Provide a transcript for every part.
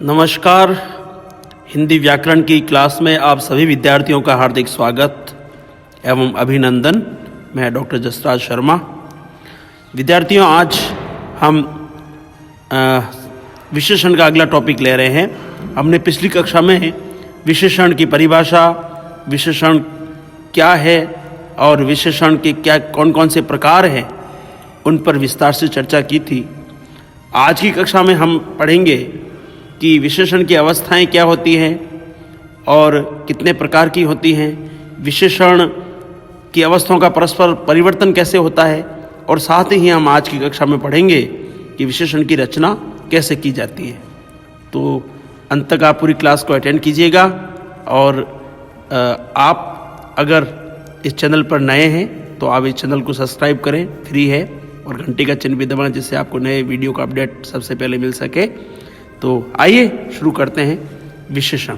नमस्कार। हिंदी व्याकरण की क्लास में आप सभी विद्यार्थियों का हार्दिक स्वागत एवं अभिनंदन। मैं डॉक्टर जसराज शर्मा। विद्यार्थियों, आज हम विशेषण का अगला टॉपिक ले रहे हैं। हमने पिछली कक्षा में विशेषण की परिभाषा, विशेषण क्या है और विशेषण के क्या कौन कौन से प्रकार हैं, उन पर विस्तार से चर्चा की थी। आज की कक्षा में हम पढ़ेंगे कि विशेषण की अवस्थाएं क्या होती हैं और कितने प्रकार की होती हैं, विशेषण की अवस्थाओं का परस्पर परिवर्तन कैसे होता है, और साथ ही हम आज की कक्षा में पढ़ेंगे कि विशेषण की रचना कैसे की जाती है। तो अंत तक आप पूरी क्लास को अटेंड कीजिएगा। और आप अगर इस चैनल पर नए हैं तो आप इस चैनल को सब्सक्राइब करें, फ्री है, और घंटी का चिन्ह भी दबाएं जिससे आपको नए वीडियो का अपडेट सबसे पहले मिल सके। तो आइए शुरू करते हैं विशेषण।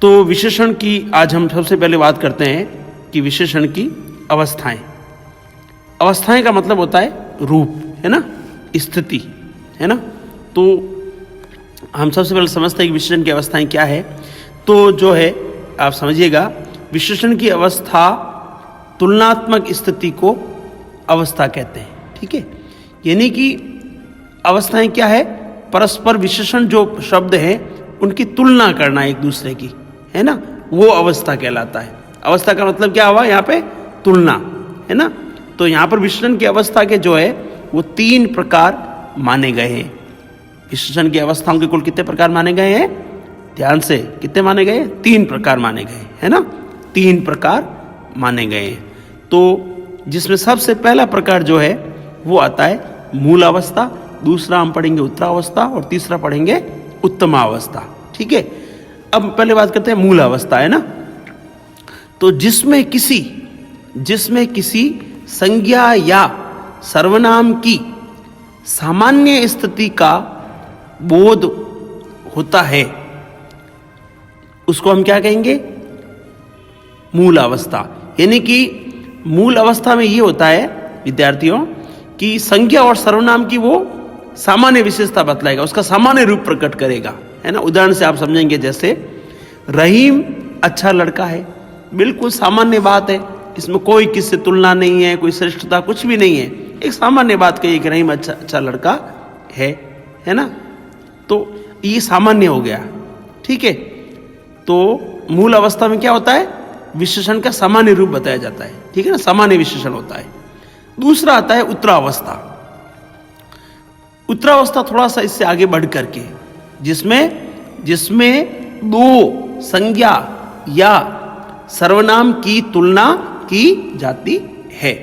तो विशेषण की आज हम सबसे पहले बात करते हैं कि विशेषण की अवस्थाएं। अवस्थाएं का मतलब होता है रूप, है ना, स्थिति, है ना। तो हम सबसे पहले समझते हैं कि विशेषण की अवस्थाएं क्या है। तो जो है आप समझिएगा, विशेषण की अवस्था तुलनात्मक स्थिति को अवस्था कहते हैं, ठीक है। यानी कि अवस्थाएं क्या है? परस्पर विशेषण जो शब्द है उनकी तुलना करना एक दूसरे की, है ना, वो अवस्था कहलाता है। अवस्था का मतलब क्या हुआ यहाँ पे? तुलना, है ना। तो यहाँ पर विशेषण की अवस्था के जो है वो 3 प्रकार माने गए हैं। विशेषण की अवस्थाओं के कुल कितने प्रकार माने गए हैं? ध्यान से, कितने माने गए? 3 प्रकार माने गए, है ना। 3 प्रकार माने गए हैं। तो जिसमें सबसे पहला प्रकार जो है वो आता है मूल अवस्था, दूसरा हम पढ़ेंगे उत्तरावस्था, और तीसरा पढ़ेंगे उत्तमावस्था, ठीक है। अब पहले बात करते हैं मूल अवस्था, है ना। तो जिसमें किसी संज्ञा या सर्वनाम की सामान्य स्थिति का बोध होता है, उसको हम क्या कहेंगे? मूल अवस्था। यानी कि मूल अवस्था में ये होता है विद्यार्थियों कि संज्ञा और सर्वनाम की वो सामान्य विशेषता बतलाएगा, उसका सामान्य रूप प्रकट करेगा, है ना। उदाहरण से आप समझेंगे, जैसे रहीम अच्छा लड़का है, बिल्कुल सामान्य बात है, इसमें कोई किससे तुलना नहीं है, कोई श्रेष्ठता कुछ भी नहीं है, एक सामान्य बात कही कि रहीम अच्छा लड़का है ना। तो ये सामान्य हो गया, ठीक है। तो मूल अवस्था में क्या होता है? विशेषण का सामान्य रूप बताया जाता है, ठीक है ना, सामान्य विशेषण होता है। दूसरा आता है उत्तरावस्था। उत्तरावस्था थोड़ा सा इससे आगे बढ़ करके, जिसमें 2 संज्ञा या सर्वनाम की तुलना की जाती है।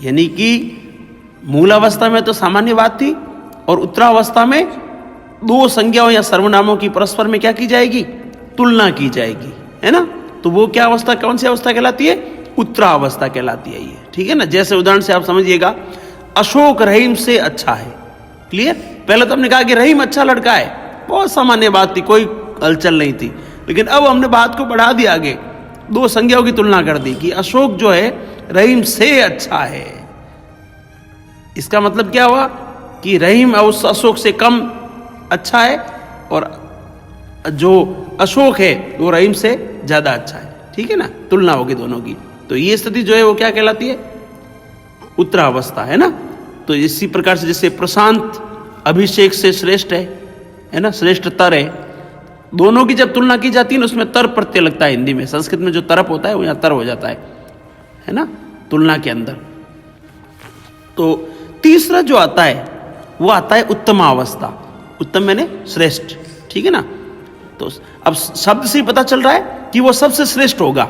यानी कि मूल अवस्था में तो सामान्य बात थी, और उत्तरावस्था में 2 संज्ञाओं या सर्वनामों की परस्पर में क्या की जाएगी? तुलना की जाएगी, है ना। तो वो क्या अवस्था, कौन सी अवस्था कहलाती है? उत्तरावस्था कहलाती है ये, ठीक है ना। जैसे उदाहरण से आप समझिएगा, अशोक रहीम से अच्छा है। क्लियर? पहले तो हमने कहा कि रहीम अच्छा लड़का है, बहुत सामान्य बात थी, कोई हलचल नहीं थी। लेकिन अब हमने बात को बढ़ा दिया, आगे 2 संज्ञाओं की तुलना कर दी कि अशोक जो है रहीम से अच्छा है। इसका मतलब क्या हुआ कि रहीम उस अशोक से कम अच्छा है, और जो अशोक है वो रहीम से ज्यादा अच्छा है, ठीक है ना। तुलना होगी दोनों की। तो ये स्थिति जो है वो क्या कहलाती है? उत्तरावस्था, है ना। तो इसी प्रकार से जैसे प्रशांत अभिषेक से श्रेष्ठ है ना, श्रेष्ठ तर है। दोनों की जब तुलना की जाती है ना, उसमें तर प्रत्यय लगता है। हिंदी में, संस्कृत में जो तरप होता है वो यहाँ तर हो जाता है ना, तुलना के अंदर। तो तीसरा जो आता है वो आता है उत्तमावस्था। उत्तम मैंने श्रेष्ठ, ठीक है ना। तो अब शब्द से ही पता चल रहा है कि वो सबसे श्रेष्ठ होगा।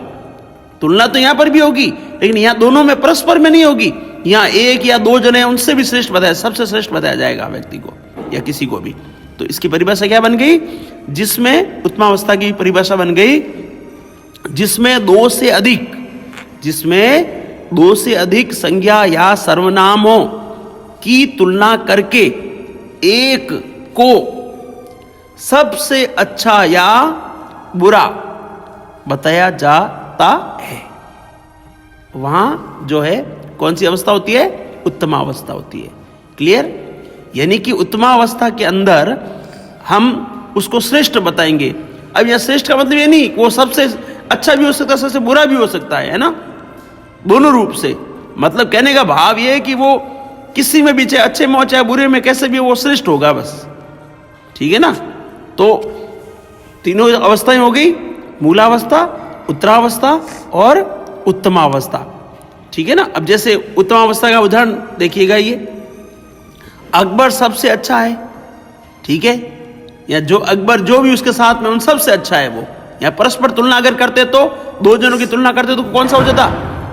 तुलना तो यहां पर भी होगी, लेकिन यहां दोनों में परस्पर में नहीं होगी। यहां 1 या 2 जने उनसे भी श्रेष्ठ बताया, सबसे श्रेष्ठ बताया जाएगा व्यक्ति को या किसी को भी। तो इसकी परिभाषा क्या बन गई? जिसमें उत्तमावस्था की परिभाषा बन गई, जिसमें 2 से अधिक संज्ञा या सर्वनामों की तुलना करके एक को सबसे अच्छा या बुरा बताया जाता है। वहां जो है कौन सी अवस्था होती है? उत्तमावस्था होती है। क्लियर? यानी कि उत्तमावस्था के अंदर हम उसको श्रेष्ठ बताएंगे। अब यह श्रेष्ठ का मतलब ये नहीं वो सबसे अच्छा भी हो सकता है, सबसे बुरा भी हो सकता है ना, दोनों रूप से। मतलब कहने का भाव ये है कि वो किसी में भी, चाहे अच्छे में चाहे बुरे में, कैसे भी वो श्रेष्ठ होगा बस, ठीक है ना। तो तीनों अवस्थाएं हो गई, मूलावस्था, उत्तरावस्था और उत्तमावस्था, ठीक है ना। अब जैसे उत्तमावस्था का उदाहरण देखिएगा, ये अकबर सबसे अच्छा है, ठीक है, या जो अकबर जो भी उसके साथ में उन सबसे अच्छा है वो। या परस्पर तुलना अगर करते तो दो जनों की तुलना करते तो कौन सा हो जाता,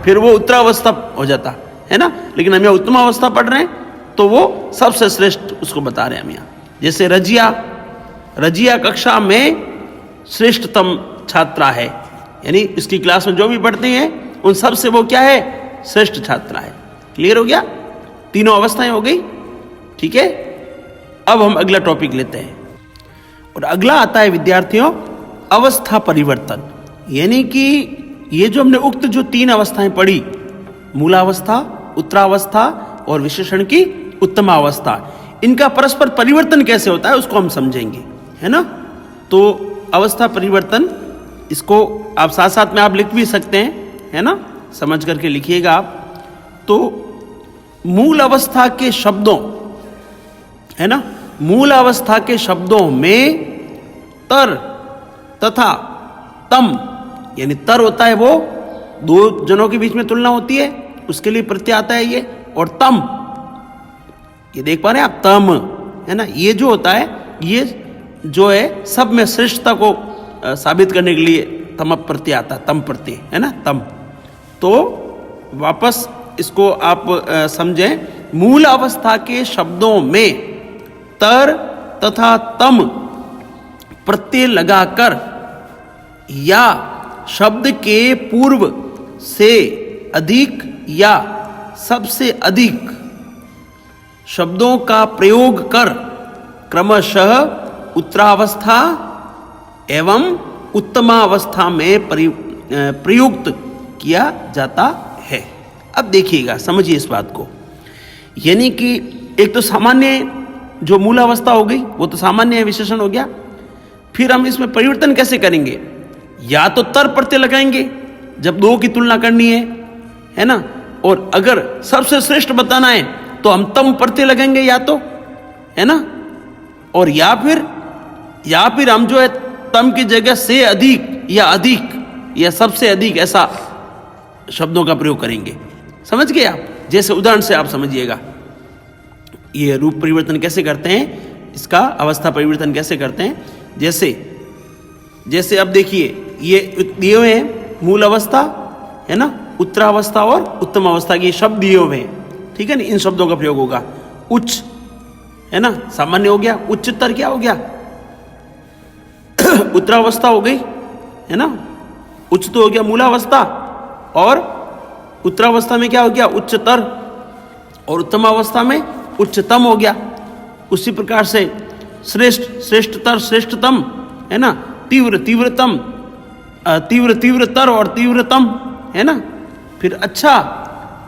फिर वो उत्तरावस्था हो जाता है ना। लेकिन हम यहाँ उत्तमावस्था पढ़ रहे हैं तो वो सबसे श्रेष्ठ उसको बता रहे हैं हम यहाँ। जैसे रजिया कक्षा में श्रेष्ठतम छात्रा है, यानी इसकी क्लास में जो भी पढ़ते हैं उन सब से वो क्या है, श्रेष्ठ छात्रा है। क्लियर हो गया, तीनों अवस्थाएं हो गई, ठीक है। अब हम अगला टॉपिक लेते हैं और अगला आता है विद्यार्थियों अवस्था परिवर्तन। यानी कि ये जो हमने उक्त जो तीन अवस्थाएं पढ़ी, मूलावस्था, उत्तरावस्था और विशेषण की उत्तमावस्था, इनका परस्पर परिवर्तन कैसे होता है उसको हम समझेंगे, है ना। तो अवस्था परिवर्तन, इसको आप साथ साथ में आप लिख भी सकते हैं, है ना, समझ करके लिखिएगा आप। तो मूल अवस्था के शब्दों, है ना, मूल अवस्था के शब्दों में तर तथा तम, यानी तर होता है वो दो जनों के बीच में तुलना होती है, उसके लिए प्रत्यय आता है ये, और तम, ये देख पा रहे हैं आप, तम, है ना, ये जो होता है ये जो है सब में श्रेष्ठता को साबित करने के लिए तम प्रत्यय आता है, तम प्रत्यय, है ना, तम। तो वापस इसको आप समझें, मूल अवस्था के शब्दों में तर तथा तम प्रत्यय लगाकर या शब्द के पूर्व से अधिक या सबसे अधिक शब्दों का प्रयोग कर क्रमशः उत्तरावस्था एवं उत्तमावस्था में प्रयुक्त किया जाता है। अब देखिएगा, समझिए इस बात को। यानी कि एक तो सामान्य जो मूलावस्था हो गई वो तो सामान्य विशेषण हो गया, फिर हम इसमें परिवर्तन कैसे करेंगे, या तो तर प्रत्यय लगाएंगे जब दो की तुलना करनी है ना, और अगर सबसे श्रेष्ठ बताना है तो हम तम प्रत्यय लगाएंगे या तो, है ना, और या फिर हम जो है तम की जगह से अधिक या सबसे अधिक ऐसा शब्दों का प्रयोग करेंगे। समझ गए आप, जैसे उदाहरण से आप समझिएगा ये रूप परिवर्तन कैसे करते हैं, इसका अवस्था परिवर्तन कैसे करते हैं। जैसे अब देखिए ये दिए हुए हैं मूल अवस्था, है ना, उत्तरावस्था और उत्तम अवस्था के शब्द दिए हुए हैं, ठीक है ना। इन शब्दों का प्रयोग होगा। उच्च, है ना, सामान्य हो गया, उच्चतर क्या हो गया, उत्तरावस्था हो गई, है ना, उच्च तो हो गया मूलावस्था, और उत्तरावस्था में क्या हो गया, उच्चतर, और उत्तमावस्था में उच्चतम हो गया। उसी प्रकार से श्रेष्ठतर श्रेष्ठतम, है ना, तीव्रतम, तीव्रतर और तीव्रतम, है ना। फिर अच्छा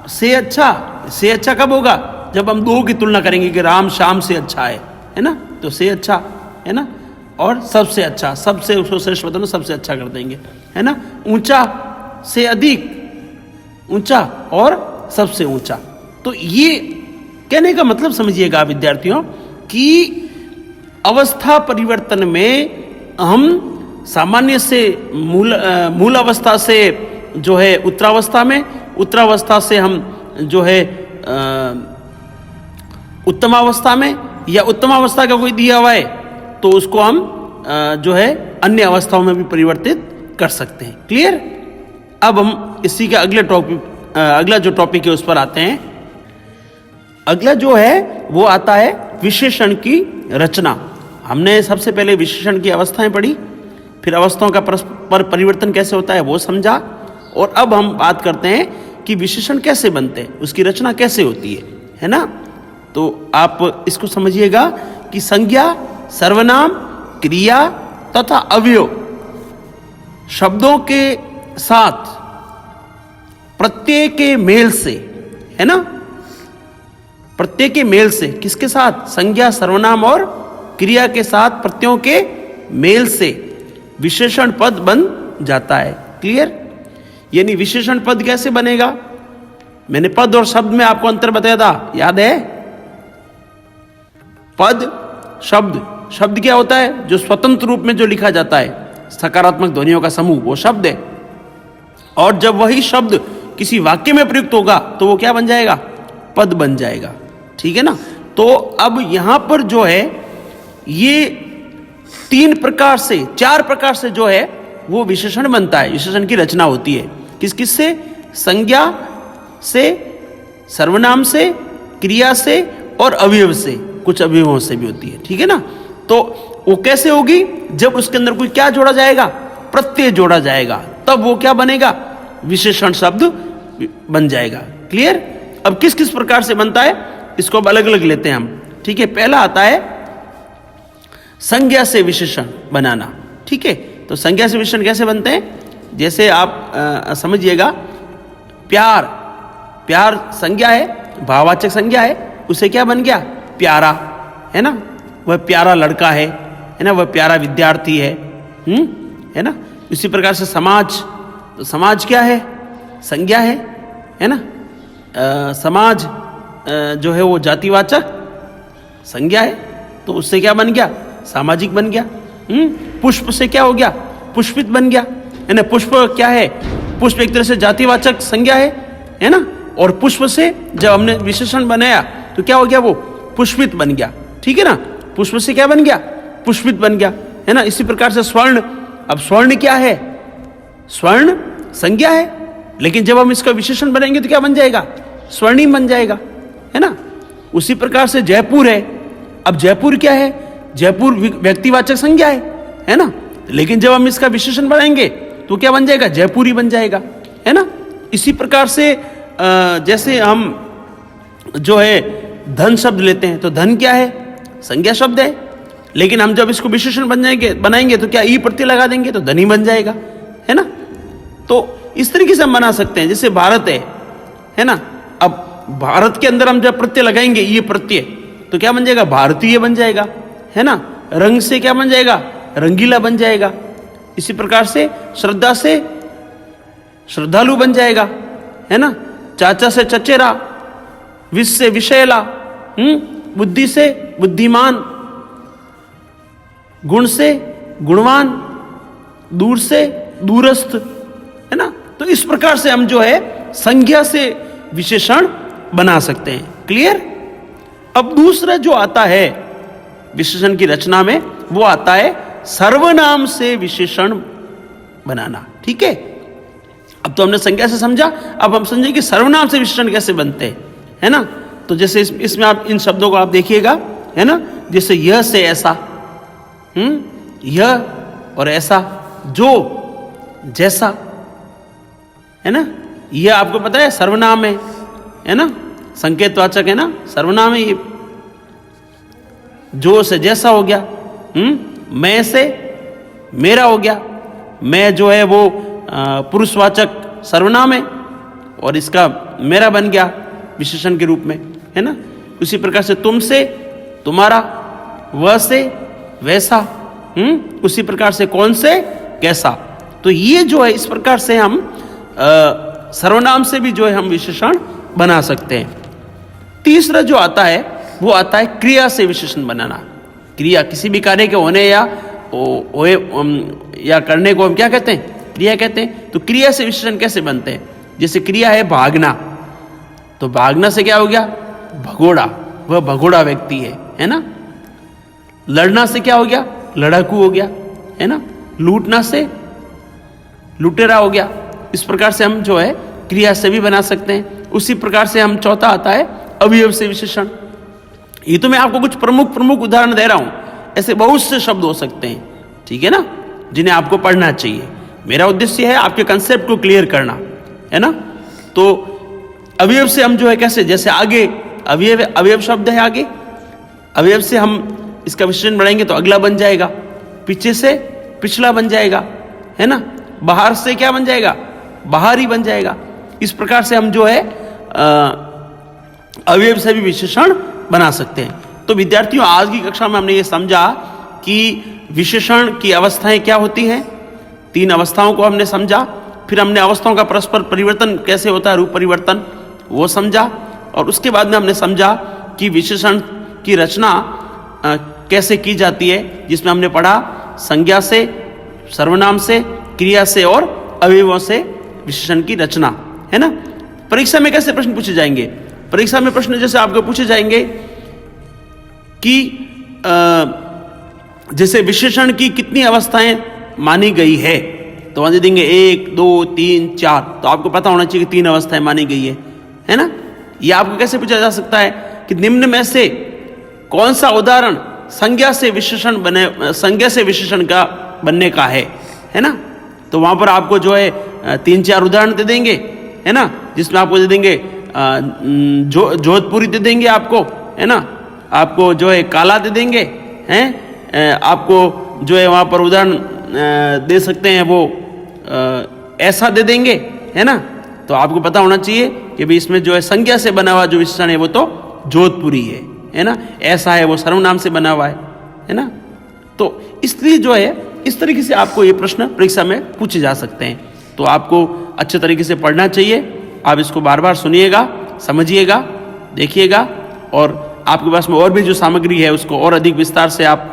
से अच्छा कब होगा, जब हम दो की तुलना करेंगे कि राम श्याम से अच्छा है ना, तो से अच्छा, है ना, और सबसे अच्छा, सबसे उसको श्रेष्ठ बताना, सबसे अच्छा कर देंगे, है ना। ऊंचा से अधिक ऊंचा और सबसे ऊंचा। तो ये कहने का मतलब समझिएगा विद्यार्थियों कि अवस्था परिवर्तन में हम सामान्य से मूल अवस्था से जो है उत्तरावस्था में, उत्तरावस्था से हम जो है उत्तमावस्था में, या उत्तमावस्था का कोई दिया हुआ है तो उसको हम जो है अन्य अवस्थाओं में भी परिवर्तित कर सकते हैं। क्लियर। अब हम इसी का अगला जो टॉपिक है उस पर आते हैं। अगला जो है वो आता है विशेषण की रचना। हमने सबसे पहले विशेषण की अवस्थाएं पढ़ी, फिर अवस्थाओं का परस्पर परिवर्तन कैसे होता है वो समझा, और अब हम बात करते हैं कि विशेषण कैसे बनते हैं, उसकी रचना कैसे होती है ना। तो आप इसको समझिएगा कि संज्ञा, सर्वनाम, क्रिया तथा अवयव शब्दों के साथ प्रत्यय के मेल से, है ना, प्रत्यय के मेल से, किसके साथ, संज्ञा, सर्वनाम और क्रिया के साथ प्रत्ययों के मेल से विशेषण पद बन जाता है। क्लियर? यानी विशेषण पद कैसे बनेगा? मैंने पद और शब्द में आपको अंतर बताया था, याद है? पद, शब्द। शब्द क्या होता है? जो स्वतंत्र रूप में जो लिखा जाता है, सकारात्मक ध्वनियों का समूह, वो शब्द है। और जब वही शब्द किसी वाक्य में प्रयुक्त होगा तो वो क्या बन जाएगा? पद बन जाएगा। ठीक है ना? तो अब यहां पर जो है ये 3 प्रकार से, 4 प्रकार से जो है वो विशेषण बनता है, विशेषण की रचना होती है। किस किस से? संज्ञा से, सर्वनाम से, क्रिया से और अवयव से, कुछ अवयवों से भी होती है। ठीक है ना? तो वो कैसे होगी? जब उसके अंदर कोई क्या जोड़ा जाएगा? प्रत्यय जोड़ा जाएगा, तब वो क्या बनेगा? विशेषण शब्द बन जाएगा। क्लियर? अब किस किस प्रकार से बनता है इसको अब अलग अलग लेते हैं हम। ठीक है? पहला आता है संज्ञा से विशेषण बनाना। ठीक है? तो संज्ञा से विशेषण कैसे बनते हैं? जैसे आप समझिएगा, प्यार, प्यार संज्ञा है, भाववाचक संज्ञा है, उसे क्या बन गया? प्यारा, है ना? वह प्यारा लड़का है ना? वह प्यारा विद्यार्थी है ना? इसी प्रकार से समाज, तो समाज क्या है? संज्ञा है ना? समाज जो है वो जातिवाचक संज्ञा है, तो उससे क्या बन गया? सामाजिक बन गया। पुष्प से क्या हो गया? पुष्पित बन गया, है ना? पुष्प क्या है? पुष्प एक तरह से जातिवाचक संज्ञा है ना? और पुष्प से जब हमने विशेषण बनाया तो क्या हो गया? वो पुष्पित बन गया। ठीक है ना? पुष्प से क्या बन गया? पुष्पित बन गया, है ना? इसी प्रकार से स्वर्ण, अब स्वर्ण क्या है? स्वर्ण संज्ञा है, लेकिन जब हम इसका विशेषण बनाएंगे तो क्या बन जाएगा? स्वर्णिम बन जाएगा, है ना? उसी प्रकार से जयपुर है, अब जयपुर क्या है? जयपुर व्यक्तिवाचक संज्ञा है ना? लेकिन जब हम इसका विशेषण बनाएंगे तो क्या बन जाएगा? जयपुरी बन जाएगा, है ना? इसी प्रकार से जैसे हम जो है धन शब्द लेते हैं, तो धन क्या है? संज्ञा शब्द है, लेकिन हम जब इसको विशेषण बनाएंगे तो क्या ई प्रत्यय लगा देंगे तो धनी बन जाएगा, है ना? तो इस तरीके से हम बना सकते हैं। जैसे भारत है ना? अब भारत के अंदर हम जब प्रत्यय लगाएंगे, ये प्रत्यय, तो क्या बन जाएगा? भारतीय बन जाएगा, है ना? रंग से क्या बन जाएगा? रंगीला बन जाएगा। इसी प्रकार से श्रद्धा से श्रद्धालु बन जाएगा, है ना? चाचा से चचेरा, विष से विषैला, बुद्धि से बुद्धिमान, गुण से गुणवान, दूर से दूरस्थ, है ना? तो इस प्रकार से हम जो है संज्ञा से विशेषण बना सकते हैं। क्लियर? अब दूसरा जो आता है विशेषण की रचना में, वो आता है सर्वनाम से विशेषण बनाना। ठीक है? अब तो हमने संज्ञा से समझा, अब हम समझें कि सर्वनाम से विशेषण कैसे बनते हैं, है ना? तो जैसे इसमें आप इन शब्दों को आप देखिएगा, है ना? जैसे यह से ऐसा, यह और ऐसा, जो, जैसा, है ना? यह आपको पता है सर्वनाम है ना? संकेतवाचक है ना? सर्वनाम है ये। जो से जैसा हो गया, मैं से मेरा हो गया। मैं जो है वो पुरुषवाचक सर्वनाम है और इसका मेरा बन गया विशेषण के रूप में, है ना? उसी प्रकार से तुम से तुम्हारा, वह से वैसा, उसी प्रकार से कौन से कैसा। तो ये जो है इस प्रकार से हम सर्वनाम से भी जो है हम विशेषण बना सकते हैं। तीसरा जो आता है वो आता है क्रिया से विशेषण बनाना। क्रिया, किसी भी कार्य के होने या करने को हम क्या कहते हैं? क्रिया कहते हैं। तो क्रिया से विशेषण कैसे बनते हैं? जैसे क्रिया है भागना, तो भागना से क्या हो गया? भगोड़ा, वह भगोड़ा व्यक्ति है ना? लड़ना से क्या हो गया? लड़ाकू हो गया, है ना? लूटना से लुटेरा हो गया। इस प्रकार से हम जो है क्रिया से भी बना सकते हैं। उसी प्रकार से हम चौथा आता है अवयव से विशेषण। ये तो मैं आपको कुछ प्रमुख उदाहरण दे रहा हूं, ऐसे बहुत से शब्द हो सकते हैं, ठीक है ना, जिन्हें आपको पढ़ना चाहिए। मेरा उद्देश्य है आपके कंसेप्ट को क्लियर करना, है ना। तो अवयव से हम जो है कैसे, जैसे आगे अवयव शब्द है, आगे अवयव से हम इसका विशेषण बढ़ाएंगे तो अगला बन जाएगा, पीछे से पिछला बन जाएगा, है ना। बाहर से क्या बन जाएगा? बाहरी बन जाएगा। इस प्रकार से हम जो है अवयव से भी विशेषण बना सकते हैं। तो विद्यार्थियों, आज की कक्षा में हमने ये समझा कि विशेषण की अवस्थाएं क्या होती हैं, 3 अवस्थाओं को हमने समझा। फिर हमने अवस्थाओं का परस्पर परिवर्तन कैसे होता है, रूप परिवर्तन, वो समझा। और उसके बाद में हमने समझा कि विशेषण की रचना कैसे की जाती है, जिसमें हमने पढ़ा संज्ञा से, सर्वनाम से, क्रिया से और अवयवों से विशेषण की रचना, है ना। परीक्षा में कैसे प्रश्न पूछे जाएंगे, परीक्षा में प्रश्न जैसे आपको पूछे जाएंगे कि जैसे विशेषण की कितनी अवस्थाएं मानी गई है, तो वहां दे देंगे 1, 2, 3, 4। तो आपको पता होना चाहिए कि 3 अवस्थाएं मानी गई है ना। यह आपको कैसे पूछा जा सकता है कि निम्न में से कौन सा उदाहरण संज्ञा से विशेषण का बनने का है ना। तो वहां पर आपको जो है 3-4 उदाहरण दे देंगे, है ना, जिसमें आपको दे देंगे जोधपुरी दे देंगे आपको, है ना, आपको जो है काला दे देंगे, हैं, आपको जो है वहां पर उदाहरण दे सकते हैं वो ऐसा दे देंगे, है ना। तो आपको पता होना चाहिए कि भाई इसमें जो है संज्ञा से बना हुआ जो विशेषण है वो तो जोधपुरी है ना, ऐसा है वो सर्वनाम से बना हुआ है ना। तो इसलिए जो है इस तरीके से आपको ये प्रश्न परीक्षा में पूछे जा सकते हैं। तो आपको अच्छे तरीके से पढ़ना चाहिए। आप इसको बार बार सुनिएगा, समझिएगा, देखिएगा, और आपके पास में और भी जो सामग्री है उसको और अधिक विस्तार से आप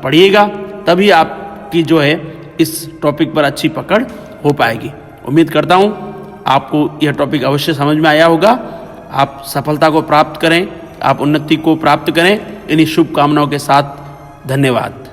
पढ़िएगा, तभी आपकी जो है इस टॉपिक पर अच्छी पकड़ हो पाएगी। उम्मीद करता हूँ आपको यह टॉपिक अवश्य समझ में आया होगा। आप सफलता को प्राप्त करें, आप उन्नति को प्राप्त करें। इन्हीं शुभकामनाओं के साथ धन्यवाद।